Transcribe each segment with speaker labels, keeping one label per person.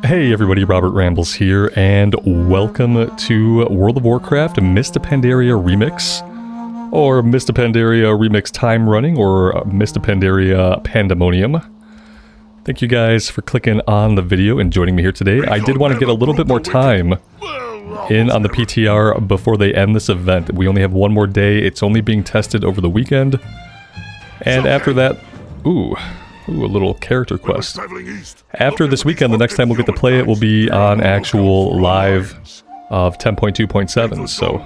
Speaker 1: Hey everybody, Robert Rambles here, and welcome to World of Warcraft MISTS Pandaria Remix, or MISTS Pandaria Remix Time Running, or MISTS Pandaria Pandemonium. Thank you guys for clicking on the video and joining me here today. I did want to get a little bit more time in on the PTR before they end this event. We only have one more day. It's only being tested over the weekend. And after that, ooh, a little character quest. After this weekend, the next time we'll get to play it will be on actual live of 10.2.7, so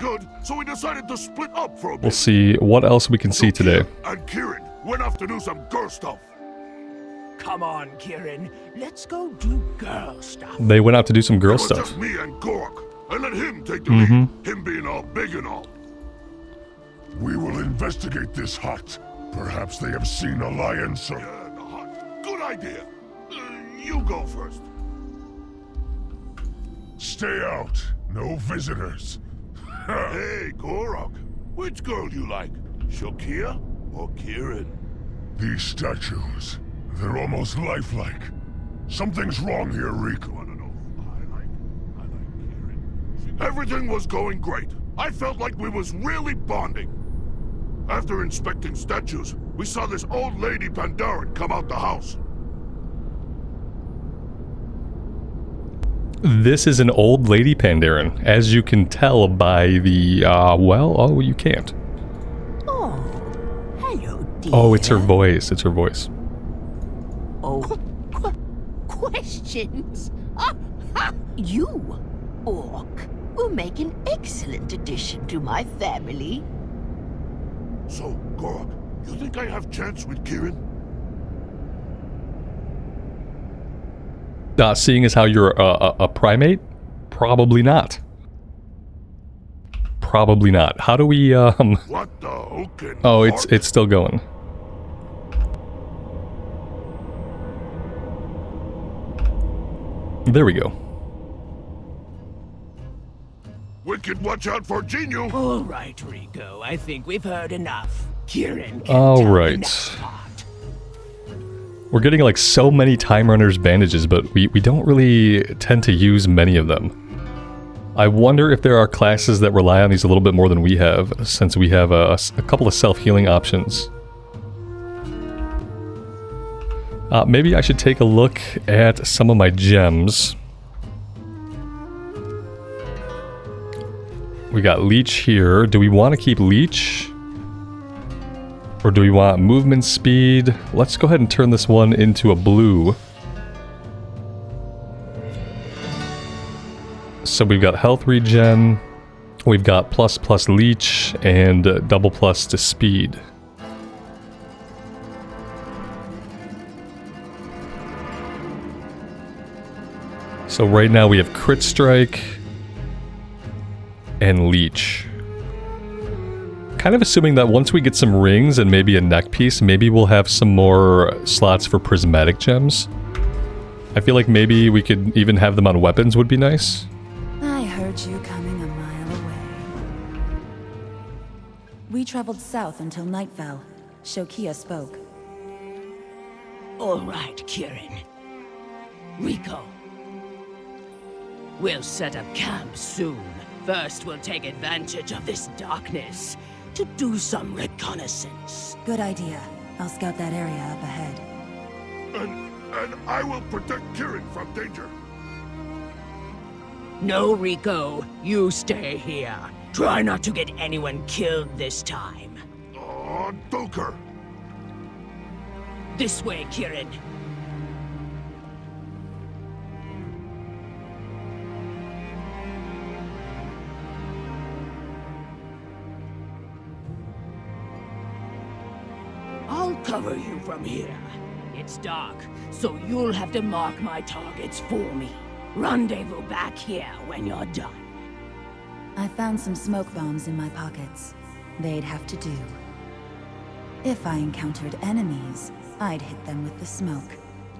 Speaker 1: we'll see what else we can see today.
Speaker 2: And Kieran went off to do some girl stuff.
Speaker 3: Come on, Kieran. Let's go do girl stuff.
Speaker 1: They went out to do some girl stuff.
Speaker 2: Just me and Gork, and let him take the lead. Him being all big and all.
Speaker 4: We will investigate this hut. Perhaps they have seen a lion, sir.
Speaker 2: Yeah, the hut. Good idea. You go first.
Speaker 4: Stay out. No visitors.
Speaker 2: Hey, Gorok. Which girl you like? Shokia or Kieran?
Speaker 4: These statues, they're almost lifelike. Something's wrong here, Rico.
Speaker 2: I don't know. I like Kieran. Everything was going great. I felt like we was really bonding. After inspecting statues, we saw this old lady Pandarian come out the house.
Speaker 1: This is an old lady Pandaren, as you can tell by the, well, you can't.
Speaker 3: Oh, hello, dear.
Speaker 1: Oh, it's her voice, it's her voice.
Speaker 3: Oh, questions? You, Orc, will make an excellent addition to my family.
Speaker 2: So, Gork, you think I have chance with Kieran?
Speaker 1: Seeing as how you're a primate? Probably not. Probably not. How do we,
Speaker 2: What the oaken?
Speaker 1: Oh, it's still going. There we go.
Speaker 2: Wicked, watch out for Genu.
Speaker 3: All right, Rico. I think we've heard enough. Kieran can
Speaker 1: All
Speaker 3: tell the
Speaker 1: right.
Speaker 3: next part.
Speaker 1: We're getting like so many Time Runners bandages, but we don't really tend to use many of them. I wonder if there are classes that rely on these a little bit more than we have, since we have a couple of self-healing options. Maybe I should take a look at some of my gems. We got Leech here. Do we want to keep Leech? Or do we want movement speed? Let's go ahead and turn this one into a blue. So we've got health regen, we've got plus leech, and double plus to speed. So right now we have crit strike and leech. Kind of assuming that once we get some rings and maybe a neck piece, maybe we'll have some more slots for prismatic gems. I feel like maybe we could even have them on weapons would be nice.
Speaker 5: I heard you coming a mile away. We traveled south until Nightfall. Shokia spoke.
Speaker 3: All right, Kieran. Rico. We'll set up camp soon. First, we'll take advantage of this darkness to do some reconnaissance.
Speaker 5: Good idea. I'll scout that area up ahead.
Speaker 2: And I will protect Kieran from danger.
Speaker 3: No, Rico. You stay here. Try not to get anyone killed this time.
Speaker 2: Oh, Doker.
Speaker 3: This way, Kieran. I'll cover you from here. It's dark, so you'll have to mark my targets for me. Rendezvous back here when you're done.
Speaker 5: I found some smoke bombs in my pockets. They'd have to do. If I encountered enemies, I'd hit them with the smoke.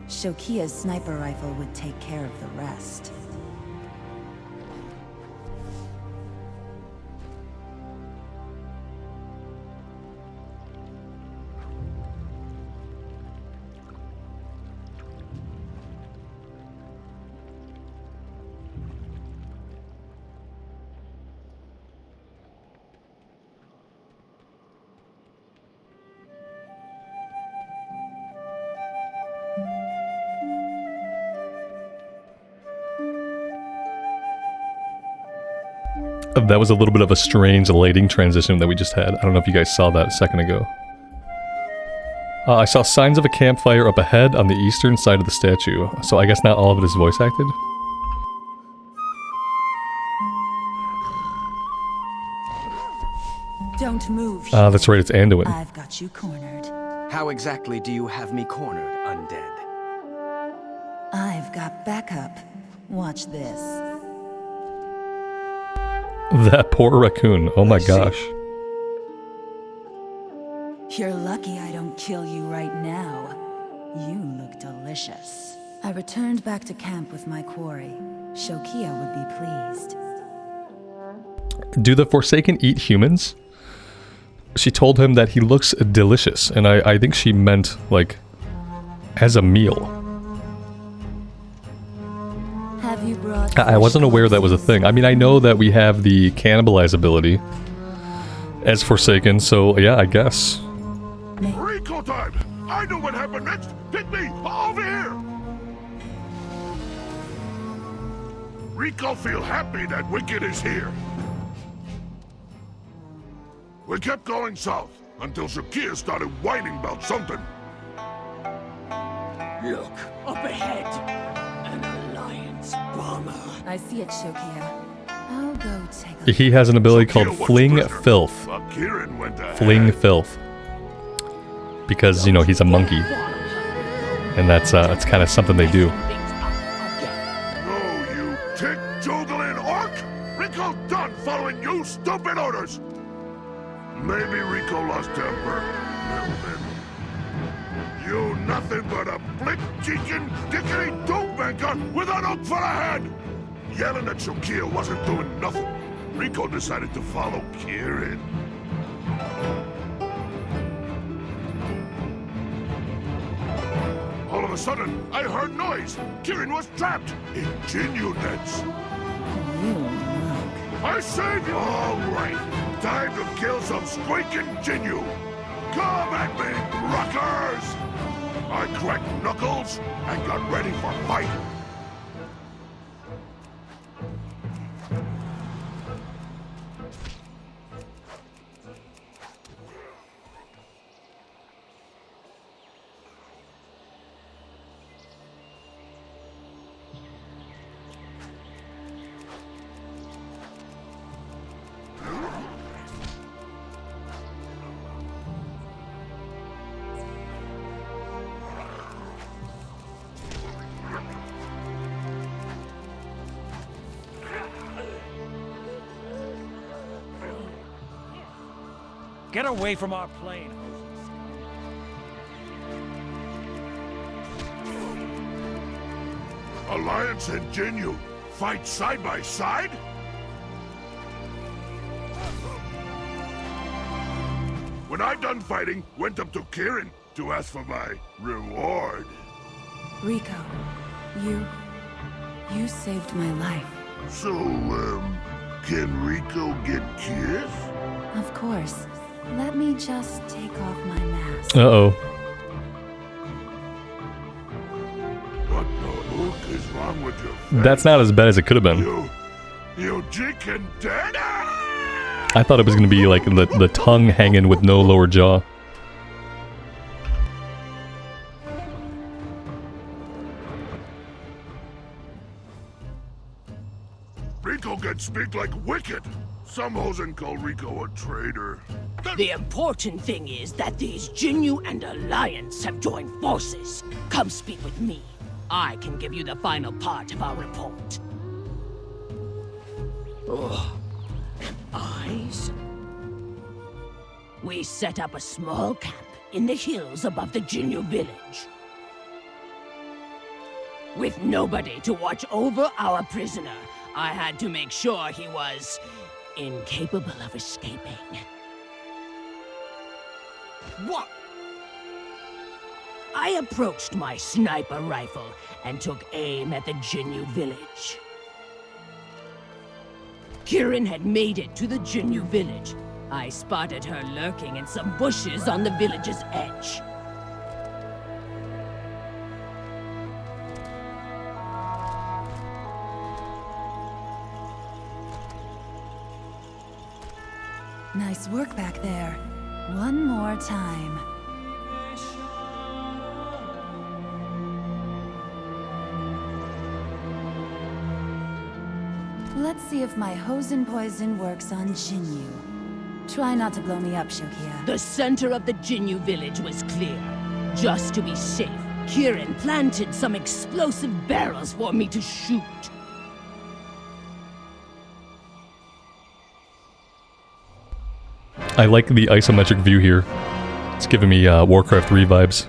Speaker 5: Shokia's sniper rifle would take care of the rest.
Speaker 1: That was a little bit of a strange lighting transition that we just had. I don't know if you guys saw that a second ago. I saw signs of a campfire up ahead on the eastern side of the statue. So I guess not all of it is voice acted.
Speaker 5: Don't move.
Speaker 1: Ah, that's right, it's Anduin.
Speaker 5: I've got you cornered.
Speaker 6: How exactly do you have me cornered, undead?
Speaker 5: I've got backup. Watch this.
Speaker 1: That poor raccoon. Oh my gosh.
Speaker 5: You're lucky I don't kill you right now. You look delicious. I returned back to camp with my quarry. Shokia would be pleased.
Speaker 1: Do the Forsaken eat humans? She told him that he looks delicious, and I think she meant, like, as a meal.
Speaker 5: Have you brought
Speaker 1: I wasn't aware that was a thing. I mean, I know that we have the cannibalize ability as Forsaken, so yeah, I guess.
Speaker 2: Rico time! I know what happened next! Pick me! Over here! Rico feel happy that Wicked is here. We kept going south until Shokia started whining about something.
Speaker 3: Look, up ahead. An alliance bomber.
Speaker 5: I see it, Shokia. I'll go take a look.
Speaker 1: He has an ability called
Speaker 2: Shokia was
Speaker 1: Fling
Speaker 2: the prisoner,
Speaker 1: Filth.
Speaker 2: but Kieran went ahead.
Speaker 1: Fling Filth. Because, you know, he's a monkey. And that's kind of something they do.
Speaker 2: No, you tick-juggling orc! Rico done following you stupid orders! Maybe Rico lost temper. Little bit. You nothing but a blick-cheeking, dickety dope-maker with an hook for a head! Yelling at Shokia wasn't doing nothing. Rico decided to follow Kieran. All of a sudden, I heard noise. Kieran was trapped in Jinyu nets.
Speaker 5: You look.
Speaker 2: I saved you! All right. Time to kill some squeaking Jinyu. Come at me, rockers! I cracked knuckles and got ready for fight.
Speaker 7: Get away from our plane.
Speaker 2: Alliance and Jinyu fight side by side? When I done fighting, went up to Kieran to ask for my reward.
Speaker 5: Rico, you saved my life.
Speaker 2: So, can Rico get kissed?
Speaker 5: Of course. Let me just take off my mask.
Speaker 1: Uh-oh.
Speaker 2: What the hook is wrong with your face?
Speaker 1: That's not as bad as it could have been.
Speaker 2: You chicken dead?
Speaker 1: I thought it was going to be like the tongue hanging with no lower jaw.
Speaker 2: Rico can speak like Wicked. Some hosen call Rico a traitor.
Speaker 3: The important thing is that these Jinyu and Alliance have joined forces. Come speak with me. I can give you the final part of our report. Oh. Eyes? We set up a small camp in the hills above the Jinyu village. With nobody to watch over our prisoner, I had to make sure he was incapable of escaping. What? I approached my sniper rifle and took aim at the Jinyu village. Kieran had made it to the Jinyu village. I spotted her lurking in some bushes on the village's edge.
Speaker 5: Nice work back there. One more time. Let's see if my Hosen Poison works on Jinyu. Try not to blow me up, Shokia.
Speaker 3: The center of the Jinyu village was clear. Just to be safe, Kieran planted some explosive barrels for me to shoot.
Speaker 1: I like the isometric view here. It's giving me Warcraft 3 vibes.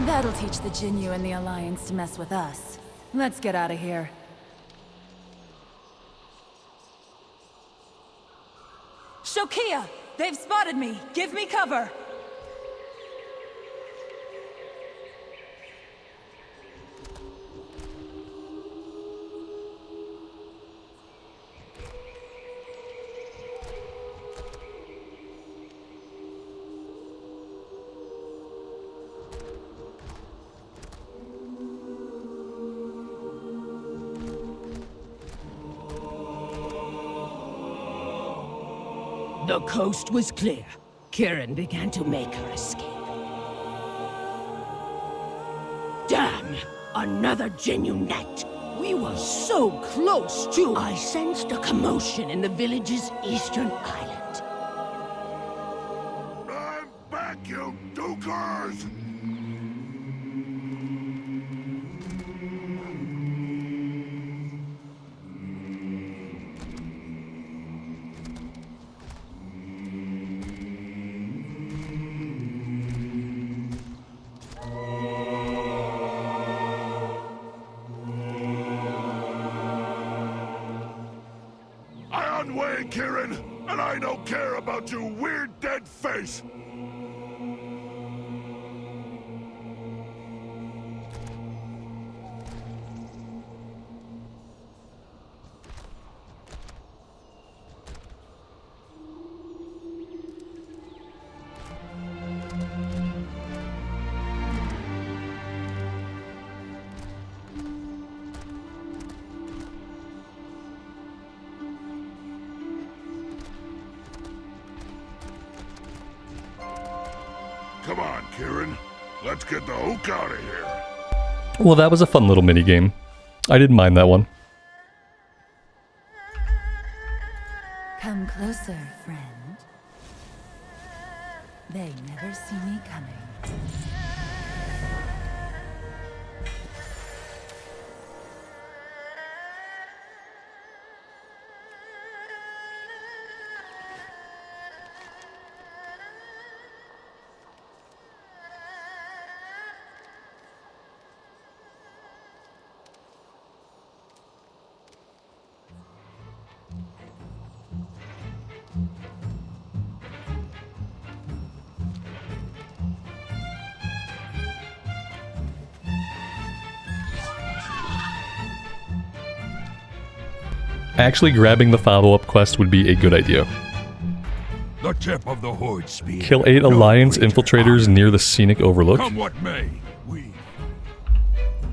Speaker 5: That'll teach the Jinyu and the Alliance to mess with us. Let's get out of here. Shokia! They've spotted me! Give me cover!
Speaker 3: The coast was clear. Kieran began to make her escape. Damn! Another Jinyu net! We were so close to... I sensed a commotion in the village's eastern island.
Speaker 2: I'm back, you dukers! Way, Kieran, and I don't care about your weird dead face. Come on, Kieran. Let's get the hook out of here.
Speaker 1: Well, that was a fun little mini game. I didn't mind that one.
Speaker 5: Come closer, friend. They never see me coming.
Speaker 1: Actually grabbing the follow-up quest would be a good idea.
Speaker 4: The tip of the hood speed.
Speaker 1: Kill 8 Alliance infiltrators near the scenic overlook.
Speaker 4: Come what may, we.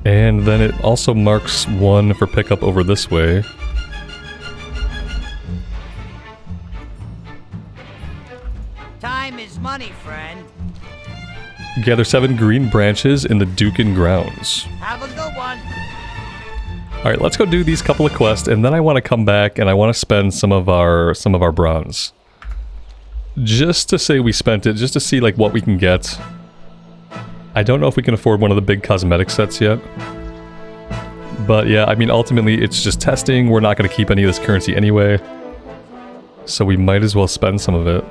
Speaker 1: And then it also marks one for pickup over this way.
Speaker 7: Time is money, friend.
Speaker 1: Gather 7 green branches in the Dukin grounds.
Speaker 7: Have a good one.
Speaker 1: Alright, let's go do these couple of quests, and then I want to come back and I want to spend some of our bronze. Just to say we spent it, just to see like what we can get. I don't know if we can afford one of the big cosmetic sets yet. But yeah, I mean ultimately it's just testing, we're not going to keep any of this currency anyway. So we might as well spend some of it.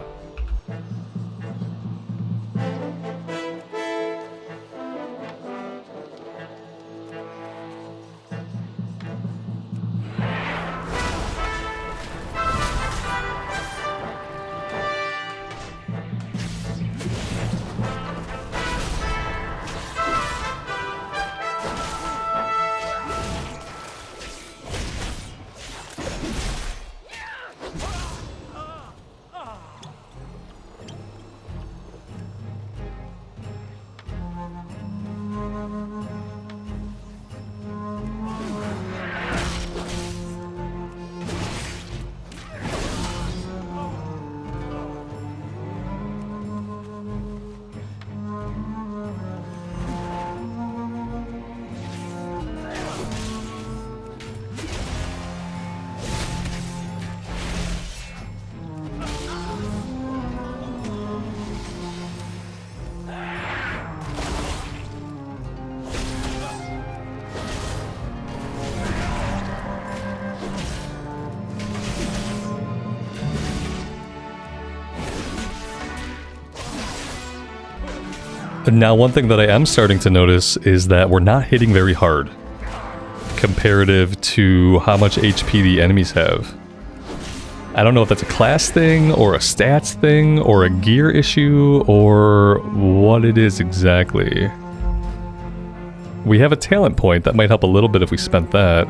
Speaker 1: Now, one thing that I am starting to notice is that we're not hitting very hard comparative to how much HP the enemies have. I don't know if that's a class thing, or a stats thing, or a gear issue, or what it is exactly. We have a talent point that might help a little bit if we spent that.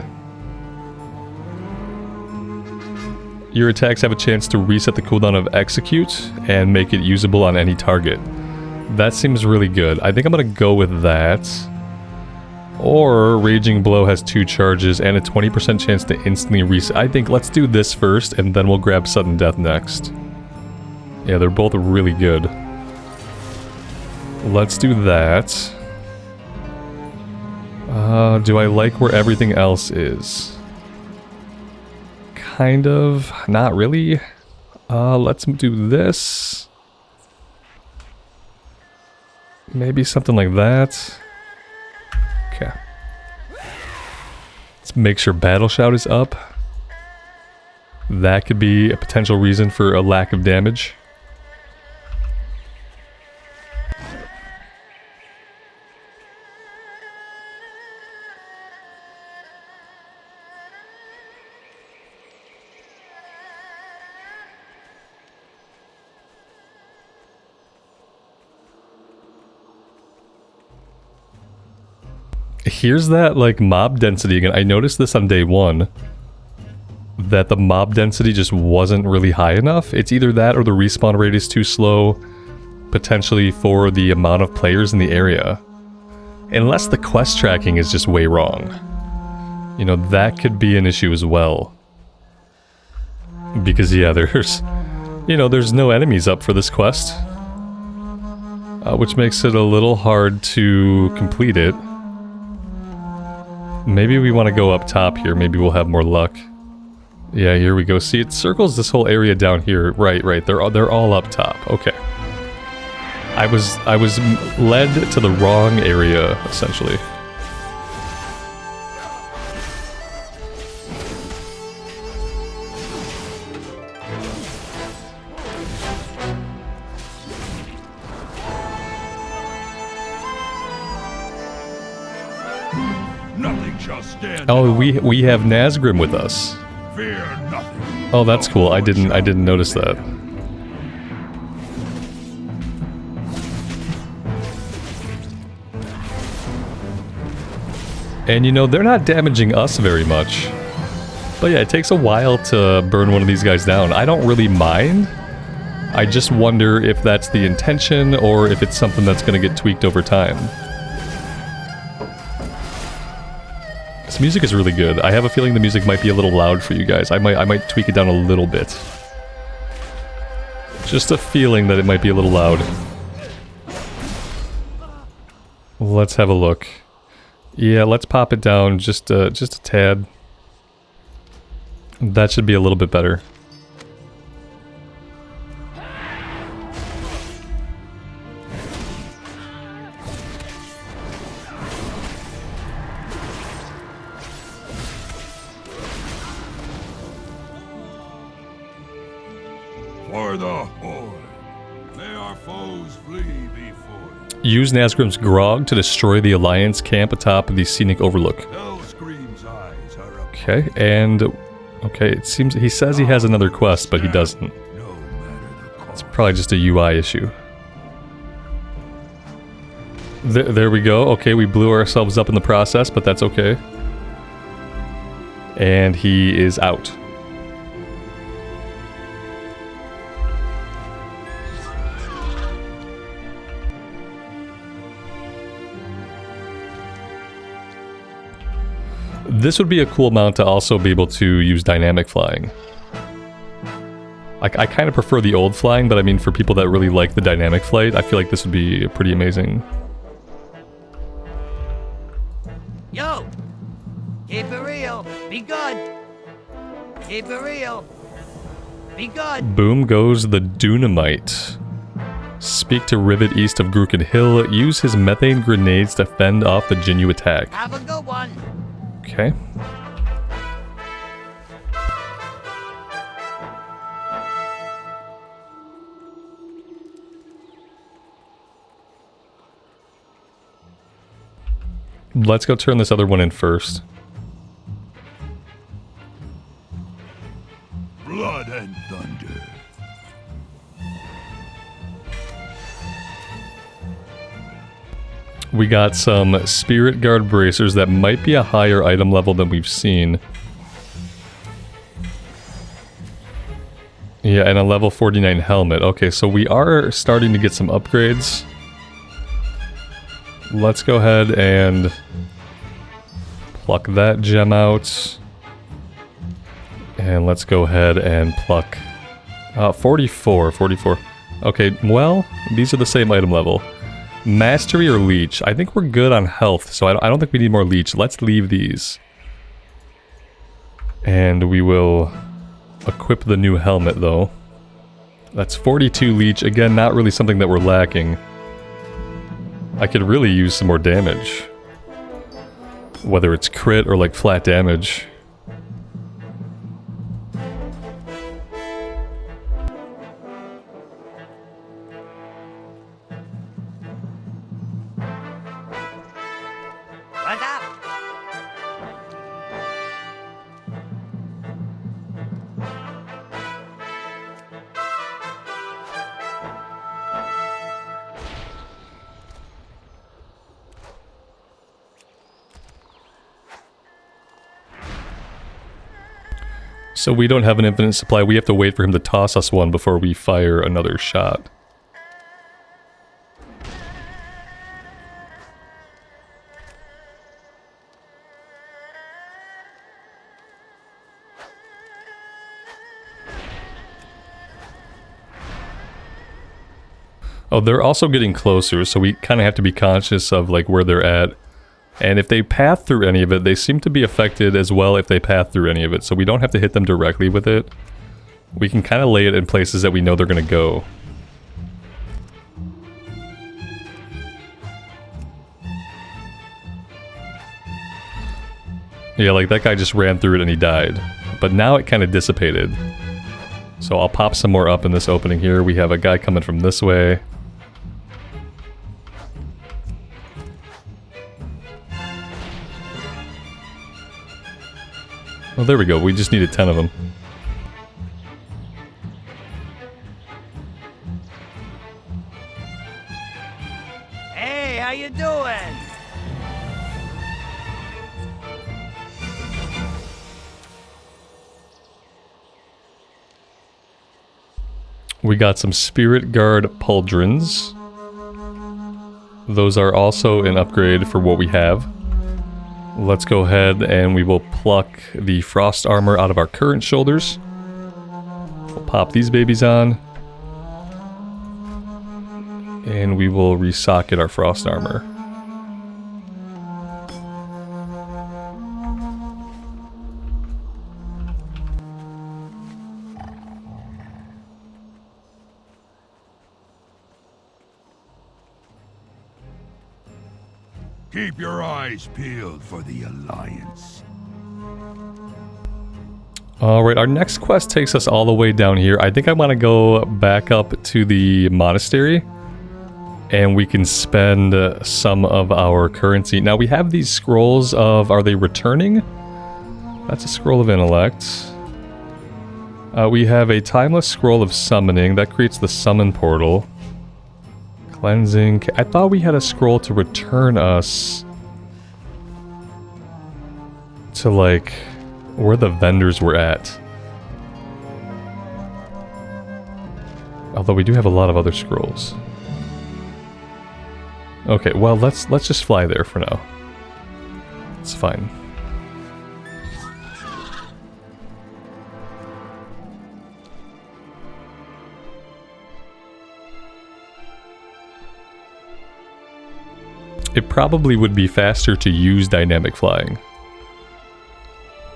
Speaker 1: Your attacks have a chance to reset the cooldown of execute and make it usable on any target. That seems really good. I think I'm gonna go with that. Or Raging Blow has 2 charges and a 20% chance to instantly reset. I think let's do this first and then we'll grab Sudden Death next. Yeah, they're both really good. Let's do that. Do I like where everything else is? Kind of. Not really. Let's do this. Maybe something like that. Okay. Let's make sure Battle Shout is up. That could be a potential reason for a lack of damage. Here's that, like, mob density again. I noticed this on day 1. That the mob density just wasn't really high enough. It's either that or the respawn rate is too slow. Potentially for the amount of players in the area. Unless the quest tracking is just way wrong. You know, that could be an issue as well. Because, yeah, there's... You know, there's no enemies up for this quest. Which makes it a little hard to complete it. Maybe we want to go up top here. Maybe we'll have more luck. Yeah, here we go. See, it circles this whole area down here. Right. They're all up top. Okay. I was led to the wrong area, essentially. Oh, we have Nazgrim with us.
Speaker 4: Fear nothing.
Speaker 1: Oh, that's cool. I didn't notice that. And you know, they're not damaging us very much. But yeah, it takes a while to burn one of these guys down. I don't really mind. I just wonder if that's the intention or if it's something that's going to get tweaked over time. This music is really good. I have a feeling the music might be a little loud for you guys. I might tweak it down a little bit. Just a feeling that it might be a little loud. Let's have a look. Yeah, let's pop it down just a tad. That should be a little bit better.
Speaker 4: For the Horde. May our foes flee before.
Speaker 1: Use Nazgrim's Grog to destroy the Alliance camp atop of the scenic overlook.
Speaker 4: Hellscream's eyes are up.
Speaker 1: Okay, and... Okay, it seems... He says he has another quest, but he doesn't.
Speaker 4: No matter the cost.
Speaker 1: It's probably just a UI issue. There we go. Okay, we blew ourselves up in the process, but that's okay. And he is out. This would be a cool mount to also be able to use dynamic flying. I kind of prefer the old flying, but I mean for people that really like the dynamic flight, I feel like this would be pretty amazing.
Speaker 7: Yo! Keep it real. Be good. Keep it real. Be good.
Speaker 1: Boom goes the Dunamite. Speak to Rivet east of Gruken Hill. Use his methane grenades to fend off the Jinyu attack.
Speaker 7: Have a good one.
Speaker 1: Okay. Let's go turn this other one in first.
Speaker 2: Blood and thunder.
Speaker 1: We got some Spirit Guard bracers that might be a higher item level than we've seen. Yeah, and a level 49 helmet. Okay, so we are starting to get some upgrades. Let's go ahead and pluck that gem out. And let's go ahead and pluck 44. Okay, well, these are the same item level. Mastery or Leech? I think we're good on health, so I don't think we need more Leech. Let's leave these. And we will equip the new helmet, though. That's 42 Leech. Again, not really something that we're lacking. I could really use some more damage. Whether it's crit or like flat damage.
Speaker 7: What's up?
Speaker 1: So we don't have an infinite supply. We have to wait for him to toss us one before we fire another shot. Oh, they're also getting closer, so we kind of have to be conscious of like where they're at. And if they path through any of it, they seem to be affected as well if they path through any of it. So we don't have to hit them directly with it. We can kind of lay it in places that we know they're going to go. Yeah, like that guy just ran through it and he died. But now it kind of dissipated. So I'll pop some more up in this opening here. We have a guy coming from this way. Oh, there we go. We just needed 10 of them.
Speaker 7: Hey, how you doing?
Speaker 1: We got some Spirit Guard Pauldrons. Those are also an upgrade for what we have. Let's go ahead and we will pluck the Frost Armor out of our current shoulders. We'll pop these babies on. And we will resocket our Frost Armor.
Speaker 2: Keep your eyes peeled for the Alliance.
Speaker 1: Alright, our next quest takes us all the way down here. I think I want to go back up to the monastery. And we can spend some of our currency. Now we have these scrolls of... Are they returning? That's a scroll of intellect. We have a timeless scroll of summoning. That creates the summon portal. Cleansing. I thought we had a scroll to return us to like where the vendors were at. Although we do have a lot of other scrolls. Okay, well let's just fly there for now. It's fine. It probably would be faster to use dynamic flying.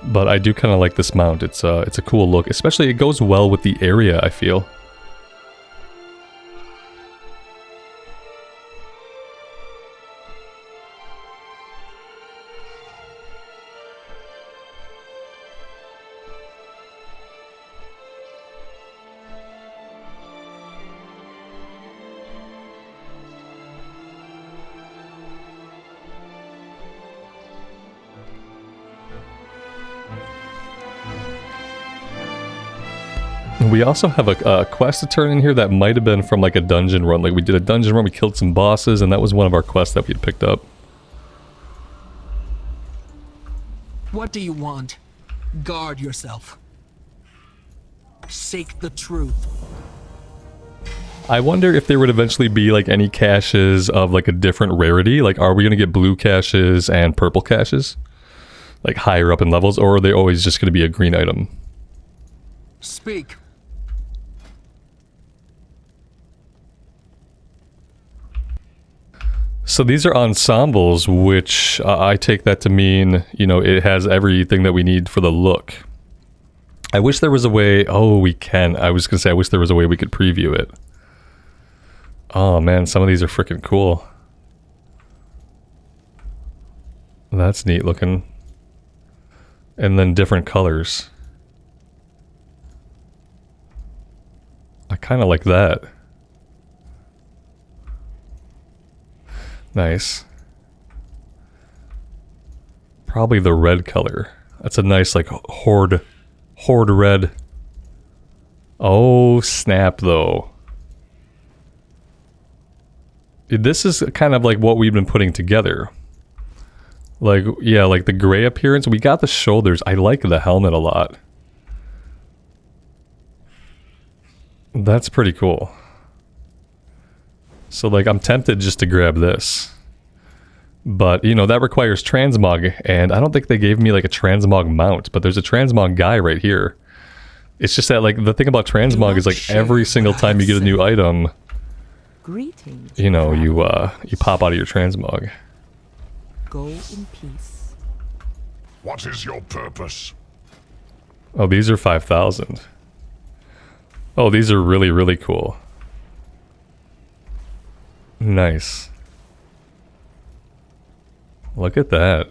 Speaker 1: But I do kind of like this mount. It's a cool look. Especially it goes well with the area, I feel. We also have a quest to turn in here that might have been from like a dungeon run. Like we did a dungeon run, we killed some bosses, and that was one of our quests that we had picked up.
Speaker 8: What do you want? Guard yourself. Seek the truth.
Speaker 1: I wonder if there would eventually be like any caches of like a different rarity. Like, are we going to get blue caches and purple caches? Like higher up in levels, or are they always just going to be a green item?
Speaker 8: Speak.
Speaker 1: So these are ensembles, which I take that to mean, you know, it has everything that we need for the look. I wish there was a way... Oh, we can. I was going to say, I wish there was a way we could preview it. Oh, man, some of these are freaking cool. That's neat looking. And then different colors. I kind of like that. Nice. Probably the red color. That's a nice, like, horde red. Oh, snap, though. This is kind of like what we've been putting together. Like, yeah, like the gray appearance. We got the shoulders. I like the helmet a lot. That's pretty cool. So, like, I'm tempted just to grab this. But, you know, that requires transmog, and I don't think they gave me, like, a transmog mount, but there's a transmog guy right here. It's just that, like, the thing about transmog is, like, every single time you get a new item,
Speaker 9: greetings,
Speaker 1: you know, you pop out of your transmog.
Speaker 9: Go in peace.
Speaker 4: What is your purpose?
Speaker 1: Oh, these are 5,000. Oh, these are really, really cool. Nice. Look at that.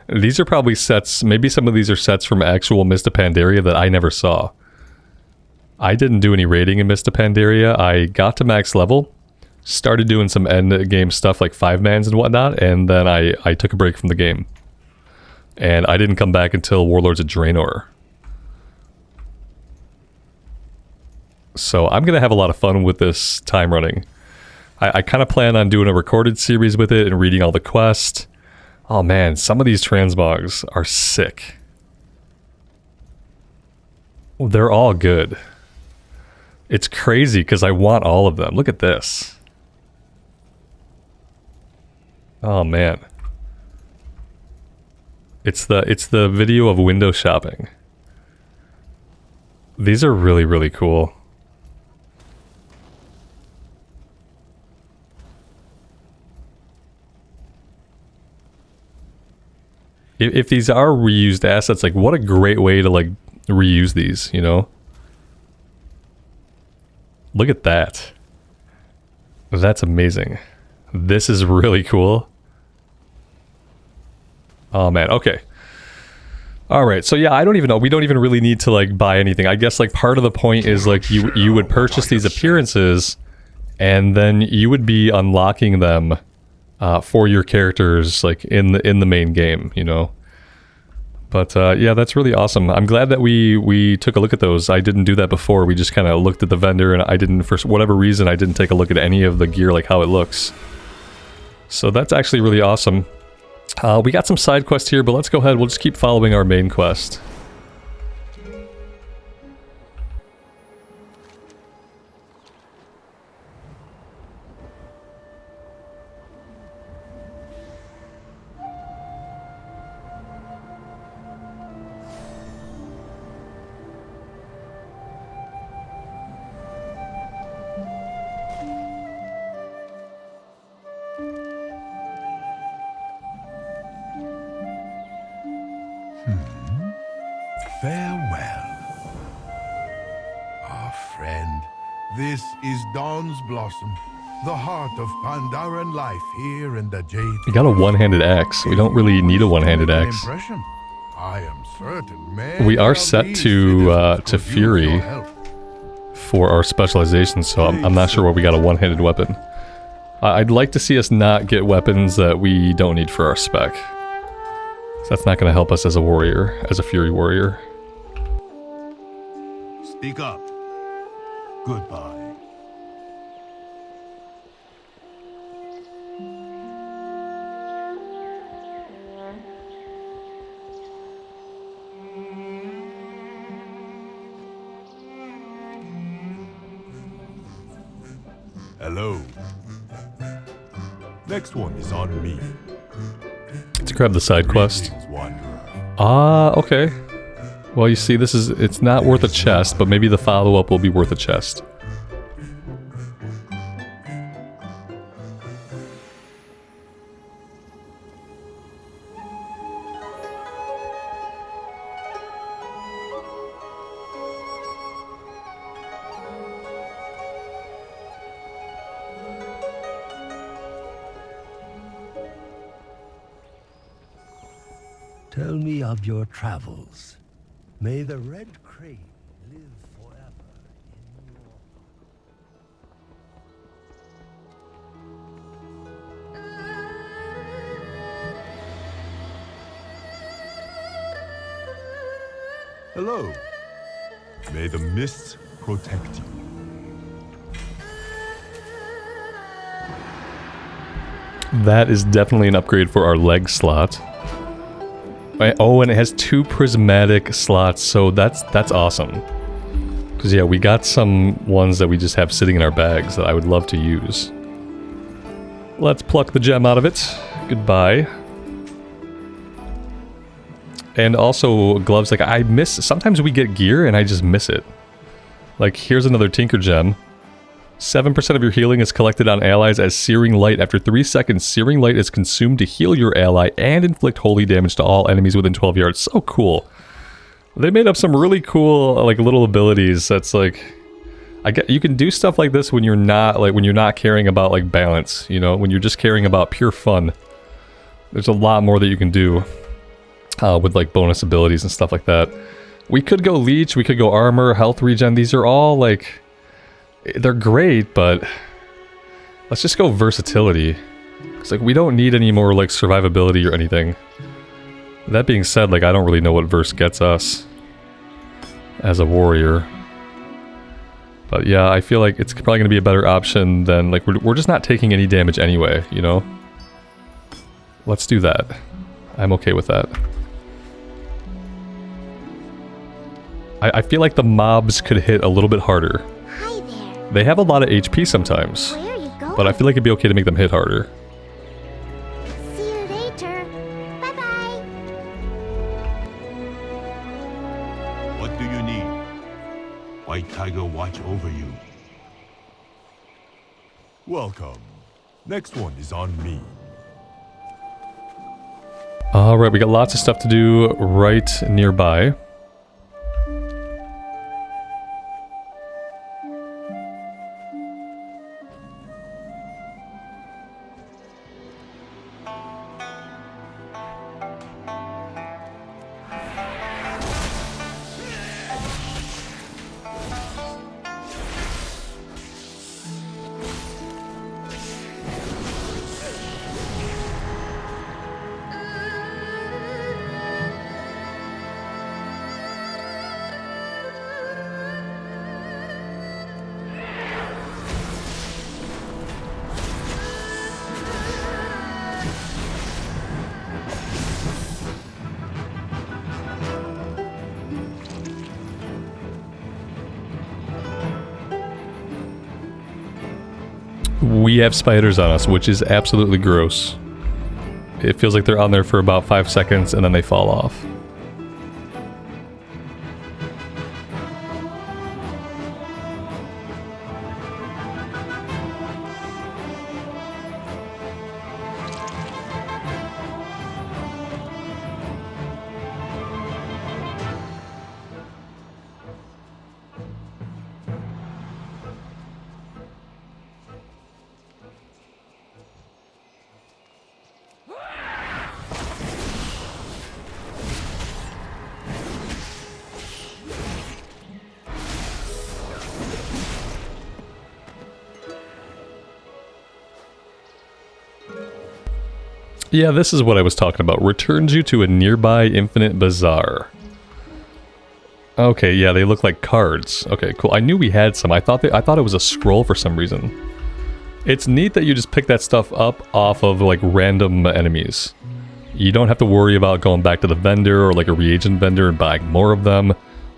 Speaker 1: These are probably sets, maybe some of these are sets from actual MISTS of Pandaria that I never saw. I didn't do any raiding in MISTS of Pandaria. I got to max level, started doing some end game stuff like 5-mans and whatnot, and then I took a break from the game. And I didn't come back until Warlords of Draenor. So I'm going to have a lot of fun with this time running. I kind of plan on doing a recorded series with it and reading all the quests. Oh man, some of these transmogs are sick. They're all good. It's crazy because I want all of them. Look at this. Oh man. It's the video of window shopping. These are really, really cool. If these are reused assets, like, what a great way to, like, reuse these, you know? Look at that. That's amazing. This is really cool. Oh, man. Okay. Alright, so yeah, I don't even know. We don't even really need to, like, buy anything. I guess, like, part of the point is, like, you would purchase these appearances, and then you would be unlocking them for your characters, like, in the main game, you know? But, yeah, that's really awesome. I'm glad that we took a look at those. I didn't do that before. We just kind of looked at the vendor, and I didn't, for whatever reason, I didn't take a look at any of the gear, like, how it looks. So that's actually really awesome. We got some side quests here, but let's go ahead. We'll just keep following our main quest.
Speaker 10: Farewell. Our friend, this is Dawn's Blossom, the heart of Pandaran life here in the Jade.
Speaker 1: We got a one-handed axe. We don't really need a one-handed axe.
Speaker 10: Impression. I am certain
Speaker 1: we are set to Fury for our specialization, so I'm not sure why we got a one-handed weapon. I'd like to see us not get weapons that we don't need for our spec. So that's not going to help us as a warrior, as a Fury warrior.
Speaker 10: Speak up. Goodbye. Hello. Next one is on me.
Speaker 1: Let's grab the side quest.
Speaker 10: Greetings, wanderer.
Speaker 1: Ah, okay. Well, you see, it's not worth a chest, but maybe the follow-up will be worth a chest.
Speaker 11: Tell me of your travels. May the red crane live forever in your
Speaker 10: Hello. May the mists protect you.
Speaker 1: That is definitely an upgrade for our leg slot. Oh, and it has 2 prismatic slots, so that's awesome. Because yeah, we got some ones that we just have sitting in our bags that I would love to use. Let's pluck the gem out of it. Goodbye. And also gloves, like I miss, sometimes we get gear and I just miss it. Like here's another Tinker gem. 7% of your healing is collected on allies as Searing Light. After 3 seconds, Searing Light is consumed to heal your ally and inflict holy damage to all enemies within 12 yards. So cool. They made up some really cool, like, little abilities that's like... you can do stuff like this when you're not caring about, like, balance, you know? When you're just caring about pure fun. There's a lot more that you can do with, like, bonus abilities and stuff like that. We could go Leech, we could go Armor, Health Regen. These are all, like... They're great, but let's just go versatility. It's like we don't need any more like survivability or anything. That being said, like I don't really know what verse gets us as a warrior. But yeah, I feel like it's probably going to be a better option than like we're just not taking any damage anyway, you know? Let's do that. I'm okay with that. I feel like the mobs could hit a little bit harder. They have a lot of HP sometimes, but I feel like it'd be okay to make them hit harder.
Speaker 12: See you later. Bye-bye.
Speaker 10: What do you need? White Tiger watch over you. Welcome. Next one is on me.
Speaker 1: Alright, we got lots of stuff to do right nearby. We have spiders on us, which is absolutely gross. It feels like they're on there for about 5 seconds and then they fall off. Yeah, this is what I was talking about. Returns you to a nearby infinite Bizaar. Okay, yeah, they look like cards. Okay, cool. I knew we had some. I thought it was a scroll for some reason. It's neat that you just pick that stuff up off of like random enemies. You don't have to worry about going back to the vendor or like a reagent vendor and buying more of them.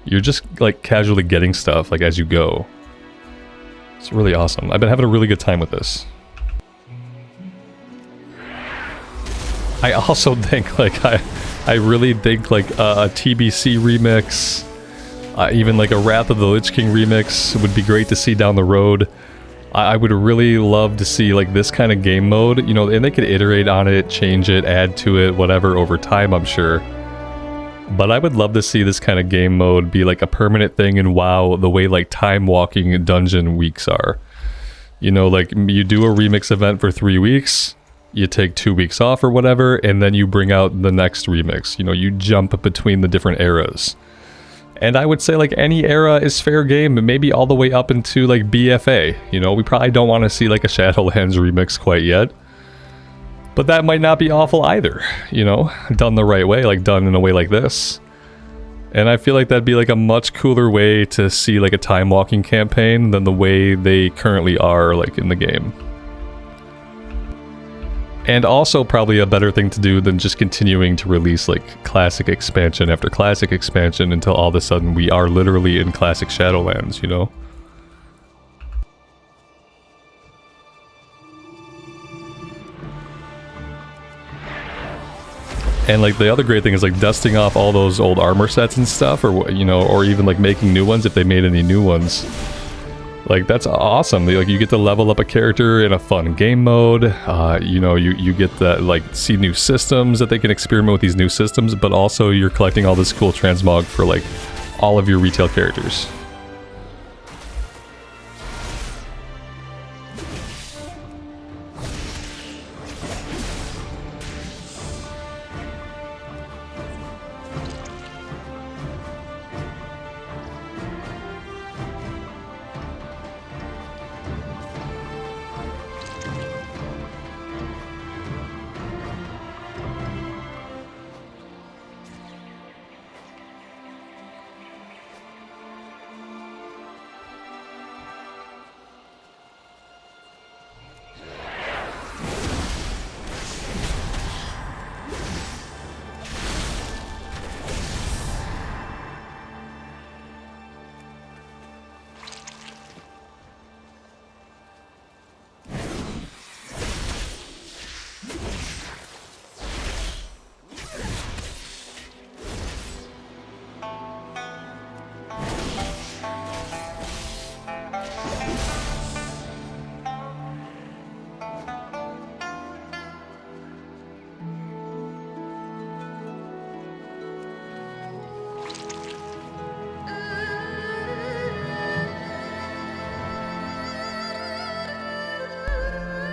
Speaker 1: You're just like casually getting stuff like as you go. It's really awesome. I've been having a really good time with this. I also think like I really think like a TBC remix, even like a Wrath of the Lich King remix would be great to see down the road. I would really love to see like this kind of game mode, you know, and they could iterate on it, change it, add to it, whatever over time, I'm sure. But I would love to see this kind of game mode be like a permanent thing in WoW, the way like time walking dungeon weeks are. You know, like you do a remix event for 3 weeks, you take 2 weeks off or whatever, and then you bring out the next remix. You know, you jump between the different eras. And I would say like any era is fair game, maybe all the way up into like BFA. You know, we probably don't want to see like a Shadowlands remix quite yet. But that might not be awful either, you know, done the right way, like done in a way like this. And I feel like that'd be like a much cooler way to see like a time walking campaign than the way they currently are like in the game. And also probably a better thing to do than just continuing to release like classic expansion after classic expansion until all of a sudden we are literally in classic Shadowlands, you know? And like the other great thing is like dusting off all those old armor sets and stuff, or you know, or even like making new ones if they made any new ones. Like that's awesome. Like you get to level up a character in a fun game mode. You know, you get to like see new systems that they can experiment with these new systems, but also you're collecting all this cool transmog for like all of your retail characters.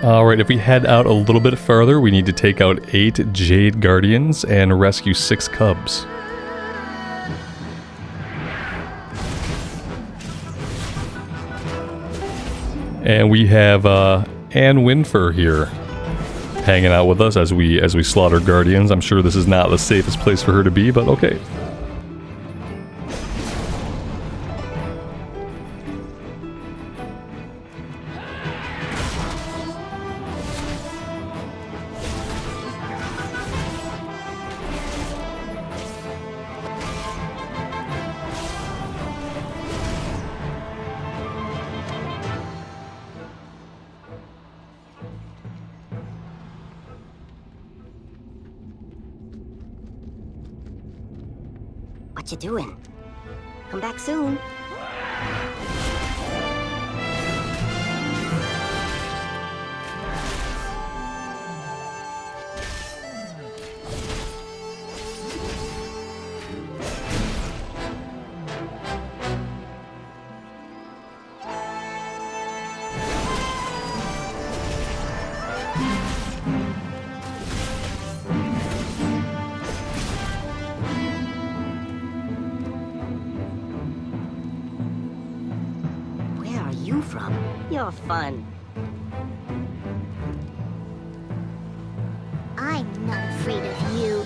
Speaker 1: Alright, if we head out a little bit further, we need to take out 8 Jade Guardians and rescue 6 cubs. And we have Anne Winfer here, hanging out with us as we slaughter Guardians. I'm sure this is not the safest place for her to be, but okay.
Speaker 12: What you doing? Come back soon. You're fun. I'm not afraid of you.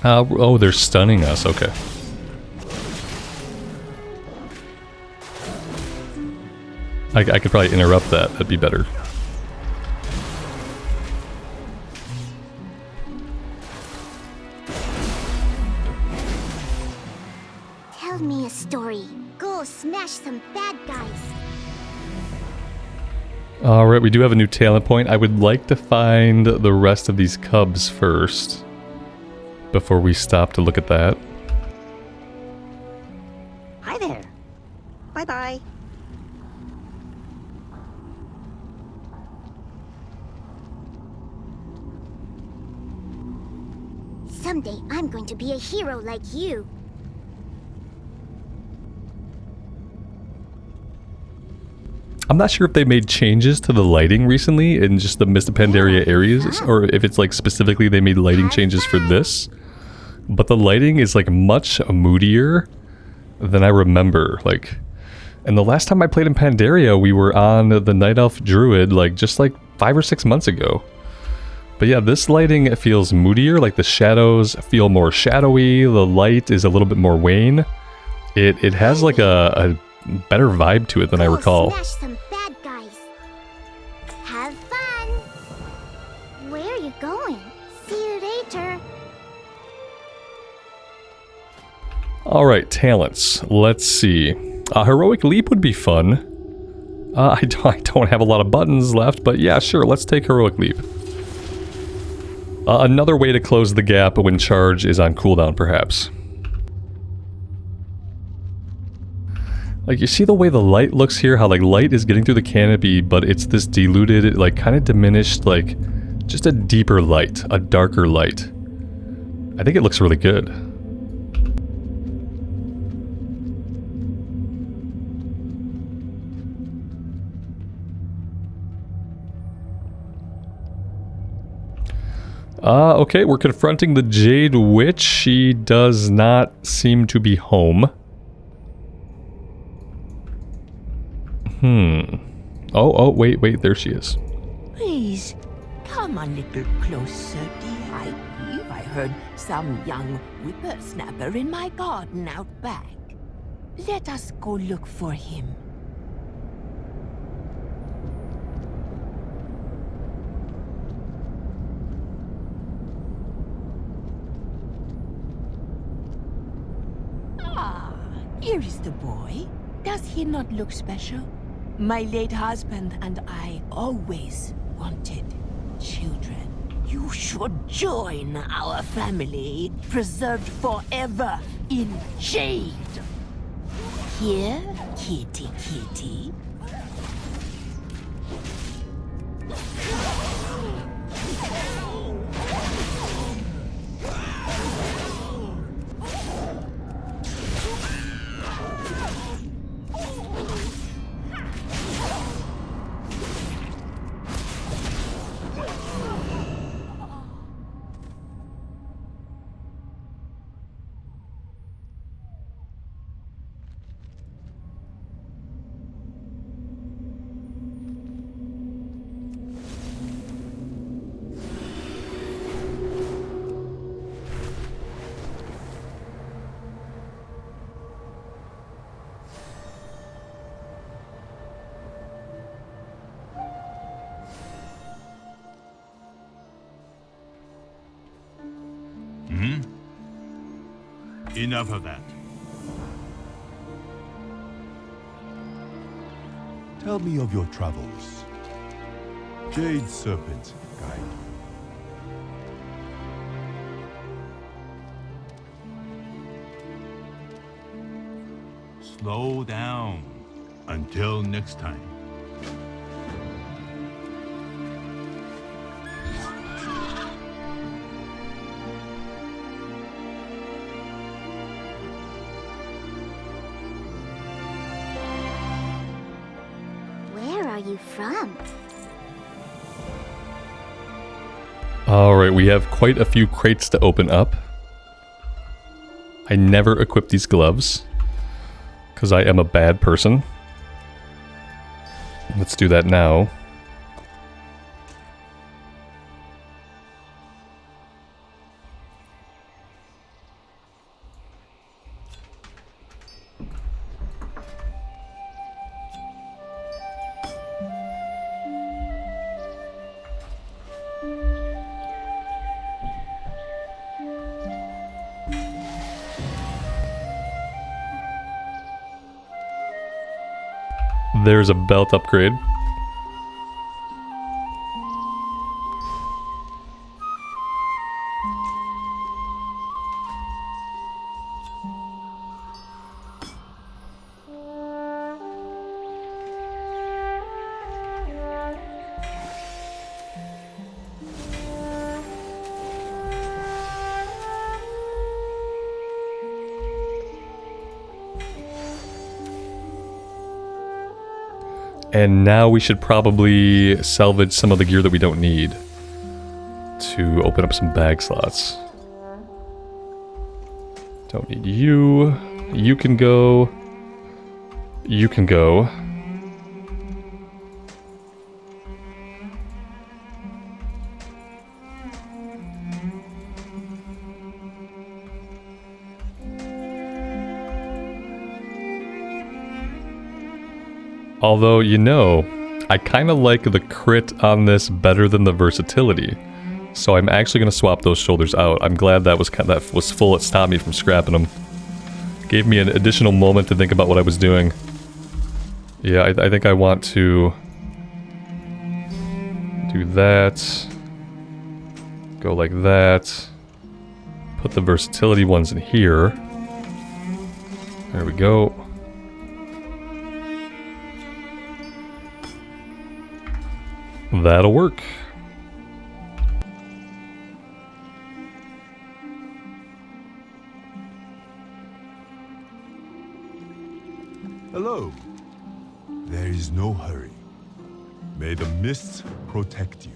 Speaker 1: Oh, they're stunning us. Okay. I could probably interrupt that. That'd be better.
Speaker 12: Tell me a story. Go smash some bad guys.
Speaker 1: Alright, we do have a new talent point. I would like to find the rest of these cubs first, before we stop to look at that.
Speaker 12: Hi there. Bye-bye. Someday I'm going to be a hero like you.
Speaker 1: I'm not sure if they made changes to the lighting recently in just the Mist of Pandaria areas, or if it's like specifically they made lighting changes for this. But the lighting is like much moodier than I remember. Like, and the last time I played in Pandaria, we were on the Night Elf Druid, like just like 5 or 6 months ago. But yeah, this lighting feels moodier, like the shadows feel more shadowy, the light is a little bit more wane. It has like a better vibe to it than I recall.
Speaker 12: Smash some bad guys. Have fun. Where are you going? See you later.
Speaker 1: Alright, talents. Let's see. Heroic Leap would be fun. I don't have a lot of buttons left, but yeah, sure, let's take Heroic Leap. Another way to close the gap when charge is on cooldown, perhaps. Like, you see the way the light looks here? How, like, light is getting through the canopy, but it's this diluted, like, kind of diminished, like, just a deeper light, a darker light. I think it looks really good. Okay, we're confronting the Jade Witch. She does not seem to be home. Oh, wait, there she is.
Speaker 9: Please, come a little closer, dear. I believe I heard some young whippersnapper in my garden out back. Let us go look for him. Here is the boy. Does he not look special? My late husband and I always wanted children. You should join our family, preserved forever in jade. Here, kitty kitty.
Speaker 13: Enough of that.
Speaker 10: Tell me of your travels. Jade Serpent Guide.
Speaker 13: Slow down. Until next time.
Speaker 12: From?
Speaker 1: Alright, we have quite a few crates to open up. I never equip these gloves, because I am a bad person. Let's do that now. There's a belt upgrade. And now we should probably salvage some of the gear that we don't need to open up some bag slots. Don't need you. You can go. You can go. Although, you know, I kind of like the crit on this better than the versatility. So I'm actually going to swap those shoulders out. I'm glad that was full. It stopped me from scrapping them. Gave me an additional moment to think about what I was doing. Yeah, I think I want to do that. Go like that. Put the versatility ones in here. There we go. That'll work.
Speaker 10: Hello. There is no hurry. May the mists protect you.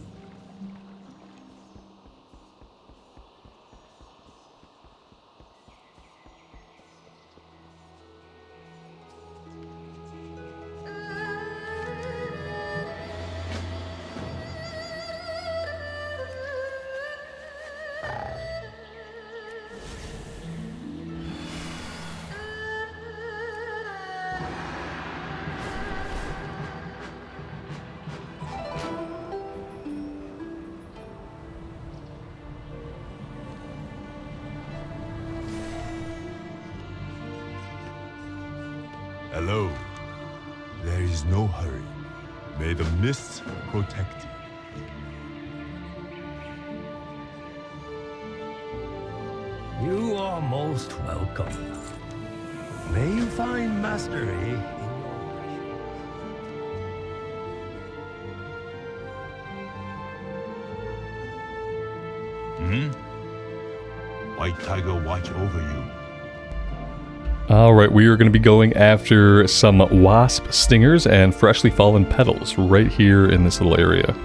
Speaker 10: Hello. There is no hurry. May the mists protect you.
Speaker 11: You are most welcome. May you find mastery in your
Speaker 13: White Tiger watch over you.
Speaker 1: Alright, we are going to be going after some wasp stingers and freshly fallen petals right here in this little area.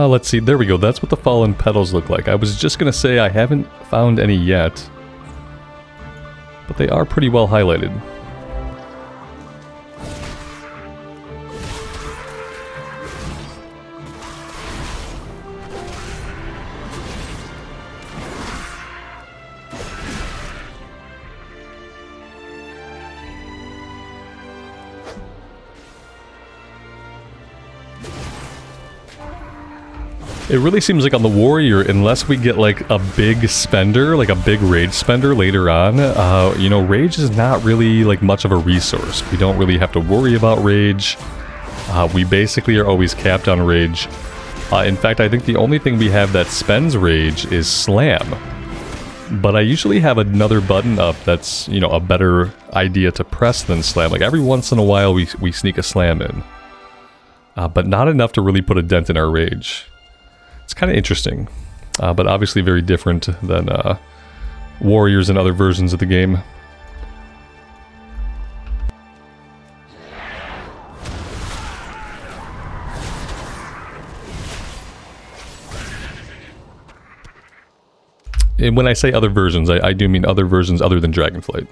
Speaker 1: Let's see, there we go, that's what the fallen petals look like. I was just gonna say I haven't found any yet, but they are pretty well highlighted. It really seems like on the warrior, unless we get like a big spender, like a big rage spender later on, you know, rage is not really like much of a resource. We don't really have to worry about rage. We basically are always capped on rage. In fact, I think the only thing we have that spends rage is slam. But I usually have another button up that's, you know, a better idea to press than slam. Like every once in a while we sneak a slam in. But not enough to really put a dent in our rage. It's kind of interesting, but obviously very different than warriors and other versions of the game. And when I say other versions, I do mean other versions other than Dragonflight.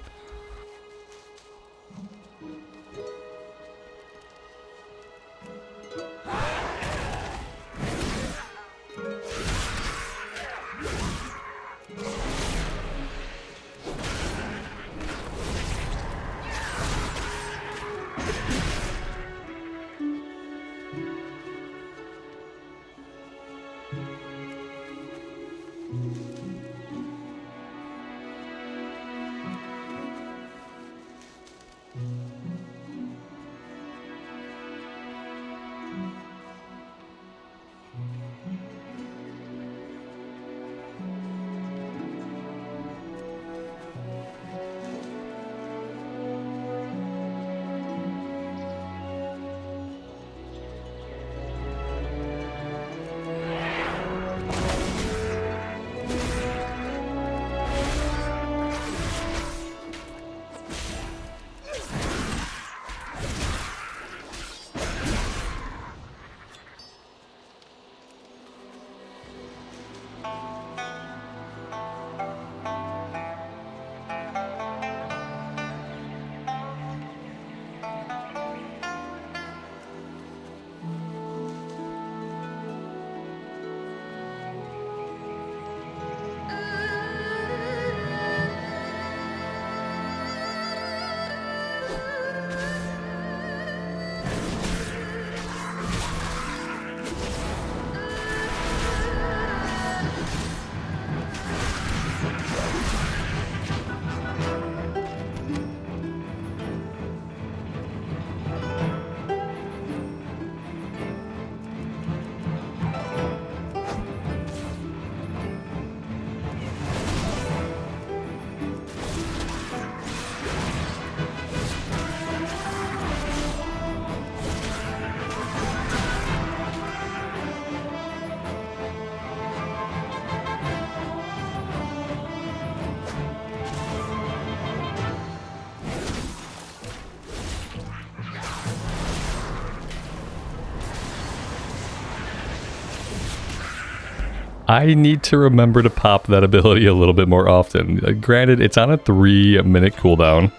Speaker 1: I need to remember to pop that ability a little bit more often. Granted, it's on a 3-minute cooldown,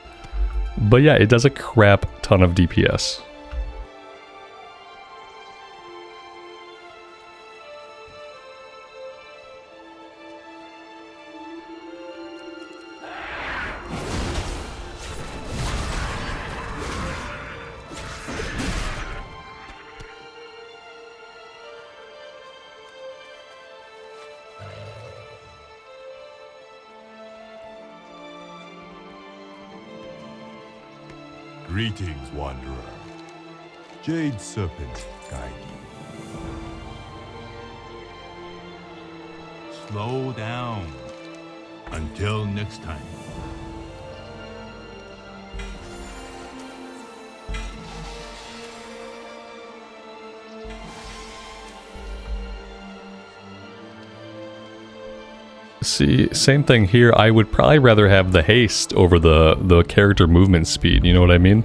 Speaker 1: but yeah, it does a crap ton of DPS.
Speaker 13: Greetings, Wanderer. Jade Serpent guide you. Slow down. Until next time.
Speaker 1: See, same thing here. I would probably rather have the haste over the character movement speed, you know what I mean?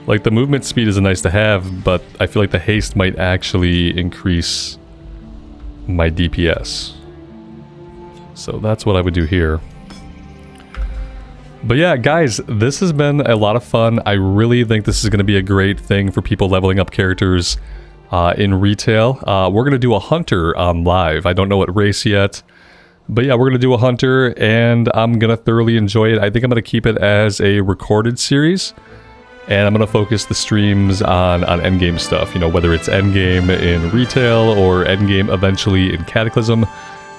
Speaker 1: Like, the movement speed is nice to have, but I feel like the haste might actually increase my DPS. So that's what I would do here. But yeah, guys, this has been a lot of fun. I really think this is going to be a great thing for people leveling up characters in retail. We're going to do a hunter on live. I don't know what race yet. But yeah, we're going to do a hunter, and I'm going to thoroughly enjoy it. I think I'm going to keep it as a recorded series. And I'm going to focus the streams on endgame stuff, you know, whether it's endgame in retail or endgame eventually in Cataclysm.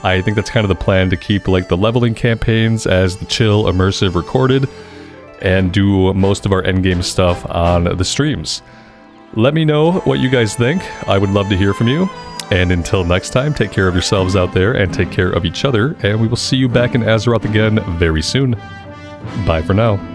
Speaker 1: I think that's kind of the plan, to keep like the leveling campaigns as the chill, immersive, recorded, and do most of our endgame stuff on the streams. Let me know what you guys think. I would love to hear from you. And until next time, take care of yourselves out there and take care of each other, and we will see you back in Azeroth again very soon. Bye for now.